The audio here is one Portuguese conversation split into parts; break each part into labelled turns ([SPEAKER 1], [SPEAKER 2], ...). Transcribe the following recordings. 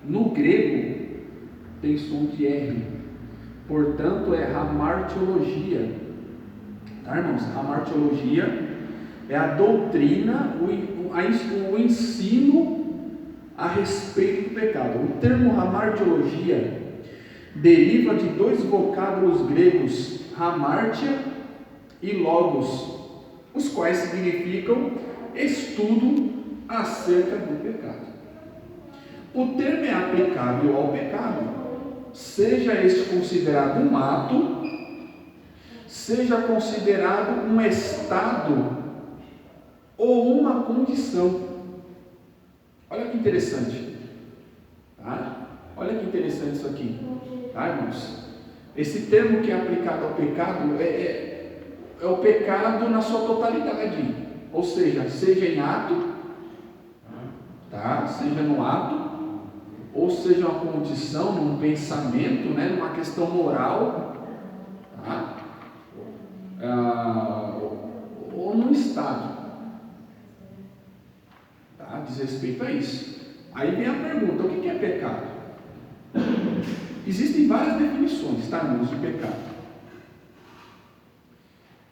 [SPEAKER 1] No grego tem som de R, portanto é hamartiologia, tá, irmãos? Hamartiologia é a doutrina, o ensino a respeito do pecado. O termo hamartiologia deriva de dois vocábulos gregos, hamartia e logos, os quais significam estudo acerca do pecado. O termo é aplicável ao pecado, seja este considerado um ato, seja considerado um estado ou uma condição. Olha que interessante, tá? Olha que interessante isso aqui, tá, irmãos? Esse termo que é aplicado ao pecado é o pecado na sua totalidade, ou seja em ato, tá? Seja no ato, ou seja uma condição, num pensamento, né? Numa questão moral, tá? Ou num estado, tá? Diz respeito a isso. Aí vem a pergunta: o que é pecado? Existem várias definições, tá, irmãos, de pecado.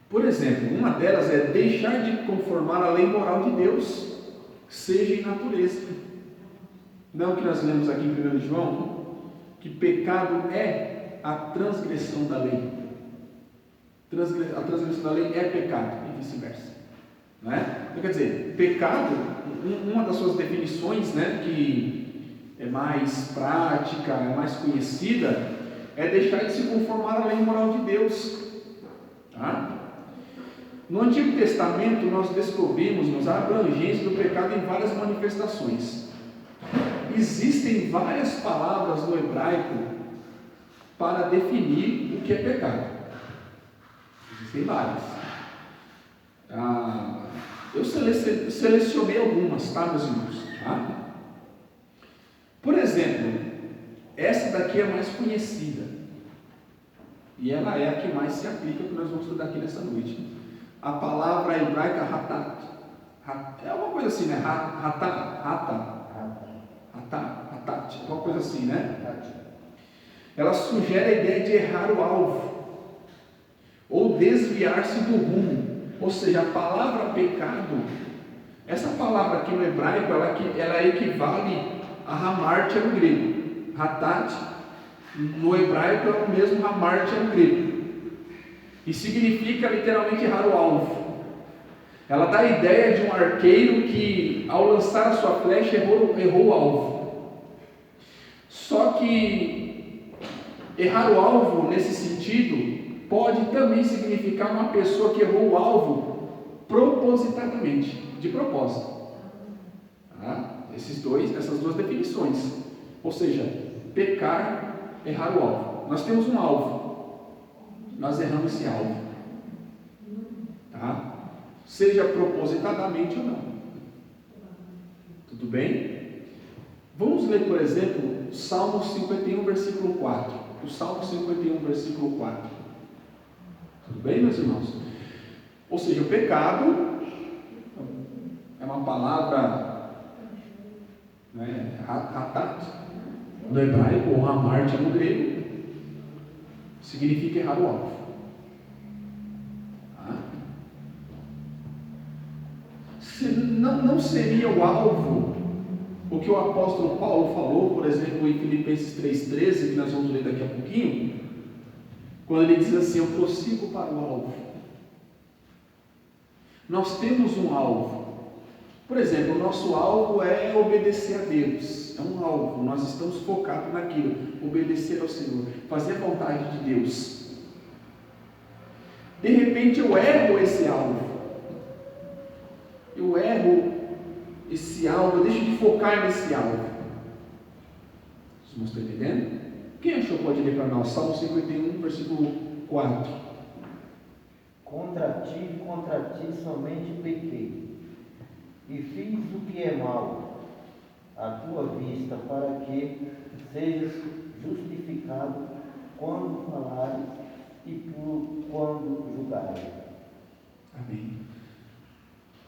[SPEAKER 1] Por exemplo, uma delas é deixar de conformar a lei moral de Deus, seja em natureza. Não é o que nós lemos aqui em 1 João, que pecado é a transgressão da lei. A transgressão da lei é pecado, e vice-versa. Não é? Então, quer dizer, pecado, uma das suas definições, né, que é mais prática, é mais conhecida, é deixar de se conformar à lei moral de Deus. Tá? No Antigo Testamento, nós descobrimos a abrangência do pecado em várias manifestações. Existem várias palavras no hebraico para definir o que é pecado. Existem várias. Eu selecionei algumas, tá, meus irmãos? Tá? Por exemplo, essa daqui é a mais conhecida. E ela é a que mais se aplica, que nós vamos estudar aqui nessa noite. A palavra hebraica hatat. É uma coisa assim, né? Hatat, uma coisa assim, né? Ela sugere a ideia de errar o alvo ou desviar-se do rumo. Ou seja, a palavra pecado, essa palavra aqui no hebraico, ela equivale a hamartia no grego. Hatat no hebraico é o mesmo hamartia no grego, e significa literalmente errar o alvo. Ela dá a ideia de um arqueiro que, ao lançar a sua flecha, errou o alvo. Só que errar o alvo, nesse sentido, pode também significar uma pessoa que errou o alvo propositadamente, de propósito. Tá? Essas duas definições. Ou seja, pecar, errar o alvo. Nós temos um alvo, nós erramos esse alvo. Tá? Seja propositadamente ou não. Tudo bem? Vamos ler, por exemplo, Salmo 51, versículo 4. O Salmo 51, versículo 4. Tudo bem, meus irmãos? Ou seja, o pecado é uma palavra, né, hatat no hebraico, ou hamartia no grego, significa errar o alvo. Não seria o alvo o que o apóstolo Paulo falou, por exemplo, em Filipenses 3,13, que nós vamos ler daqui a pouquinho, quando ele diz assim: eu prossigo para o alvo. Nós temos um alvo. Por exemplo, o nosso alvo é obedecer a Deus. É um alvo, nós estamos focados naquilo, obedecer ao Senhor, fazer a vontade de Deus. De repente eu erro esse alvo. Eu erro esse alvo, eu deixo de focar nesse alvo. Vocês estão entendendo? Quem achou pode ler para nós? Salmo 51, versículo 4.
[SPEAKER 2] Contra ti somente pequei, e fiz o que é mal à tua vista, para que sejas justificado quando falares e quando julgares.
[SPEAKER 1] Amém.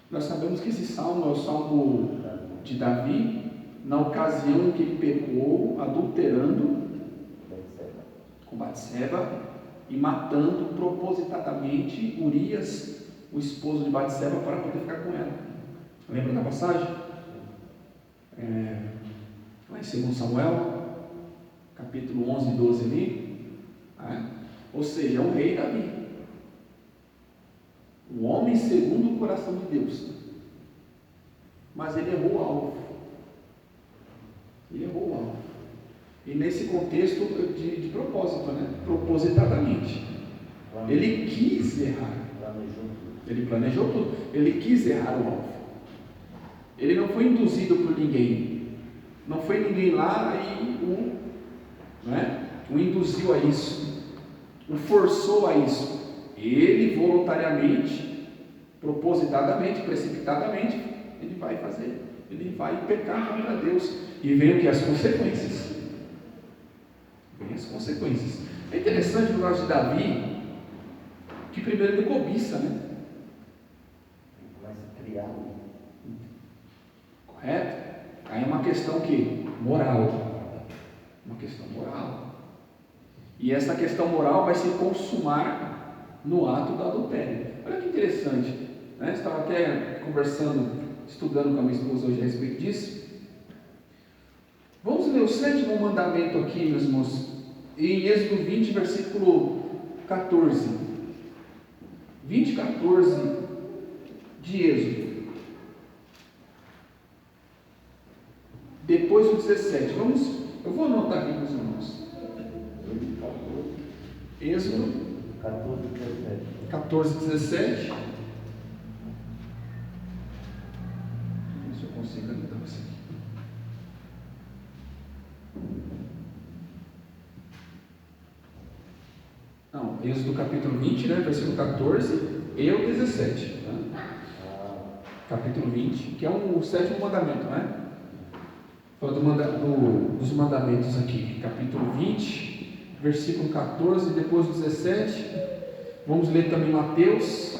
[SPEAKER 1] Nós sabemos que esse salmo é o salmo de Davi, na ocasião em que ele pecou, adulterando com Batseba e matando propositadamente Urias, o esposo de Batseba, para poder ficar com ela. Lembra da passagem? Lá em 2 Samuel, capítulo 11 e 12 ali. Ou seja, é o rei Davi, o homem segundo o coração de Deus, mas ele errou o alvo. Ele errou o alvo. E nesse contexto de propósito, propositadamente. Ele quis errar. Ele planejou tudo. Ele quis errar o alvo. Ele não foi induzido por ninguém. Não foi ninguém lá e o induziu a isso, o forçou a isso. Ele voluntariamente, propositadamente, precipitadamente, ele vai fazer. Ele vai pecar contra Deus. E vem o que? As consequências. Vem as consequências. É interessante no caso de Davi, que primeiro ele cobiça, né?
[SPEAKER 2] Ele começa a criar.
[SPEAKER 1] Correto? Aí é uma questão que? Moral. Uma questão moral. E essa questão moral vai se consumar no ato do adultério. Olha que interessante, né? Estava até conversando, estudando com a minha esposa hoje a respeito disso. Vamos ler o 7º mandamento aqui, meus irmãos, em Êxodo 20, versículo 14. 20, 14 de Êxodo. Depois o 17. Eu vou anotar aqui, meus irmãos. Êxodo 14, 17. Vamos ver se eu consigo anotar isso aqui. Não, Êxodo capítulo 20, versículo 14 e o 17. Capítulo 20, que é o 7º mandamento, Fala dos mandamentos aqui. Capítulo 20, versículo 14 e depois o 17. Vamos ler também Mateus,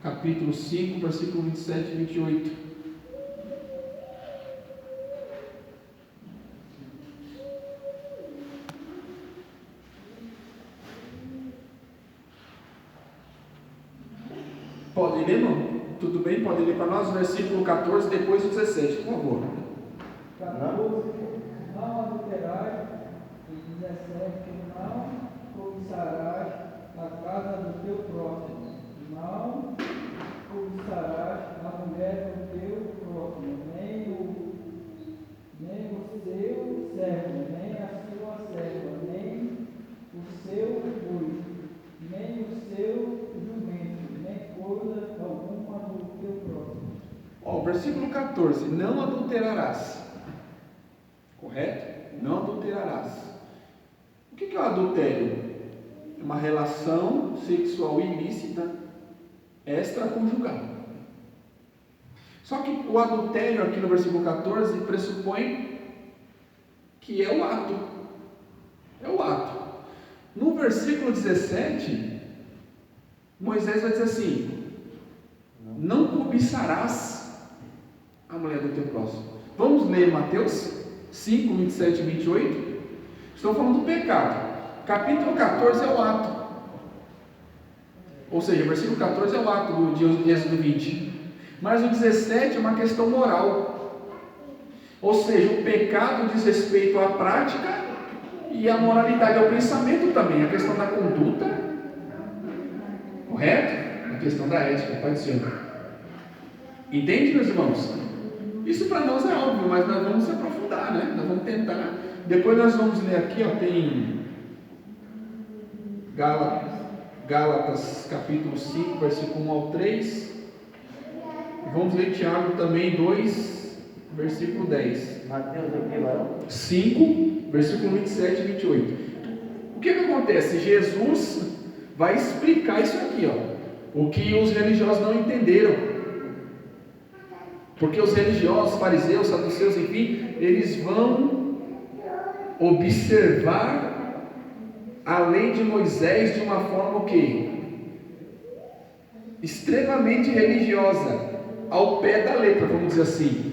[SPEAKER 1] capítulo 5, versículo 27 e 28. Pode ler, irmão? Tudo bem? Pode ler para nós? Versículo 14, depois o 17, por favor.
[SPEAKER 3] 14, não adulterarás, e 17, não cobiçarás a casa do teu próximo, não cobiçarás a mulher do teu próximo, nem o seu servo, nem a sua serva, nem o seu boi, nem o seu jumento, nem coisa alguma do teu próximo.
[SPEAKER 1] O versículo 14, não adulterarás. Correto? Não adulterarás. O que é o adultério? É uma relação sexual ilícita extraconjugal. Só que o adultério aqui no versículo 14 pressupõe que é o ato. É o ato. No versículo 17, Moisés vai dizer assim: não cobiçarás a mulher do teu próximo. Vamos ler Mateus 5, 27 e 28. Estou falando do pecado. Capítulo 14 é o ato. Ou seja, versículo 14 é o ato de Êxodo 20. Mas o 17 é uma questão moral. Ou seja, o pecado diz respeito à prática e a moralidade, ao pensamento também. A questão da conduta. Correto? A questão da ética, pode ser. Entende, meus irmãos? Isso para nós é óbvio, mas nós vamos se aprofundar, Nós vamos tentar. Depois nós vamos ler aqui, tem Gálatas capítulo 5, versículo 1 ao 3. Vamos ler Tiago também 2, versículo 10.
[SPEAKER 2] Mateus aqui, varão?
[SPEAKER 1] 5, versículo 27 e 28. O que acontece? Jesus vai explicar isso aqui, o que os religiosos não entenderam. Porque os religiosos, fariseus, saduceus, enfim, eles vão observar a lei de Moisés de uma forma o quê? Extremamente religiosa, ao pé da letra, vamos dizer assim.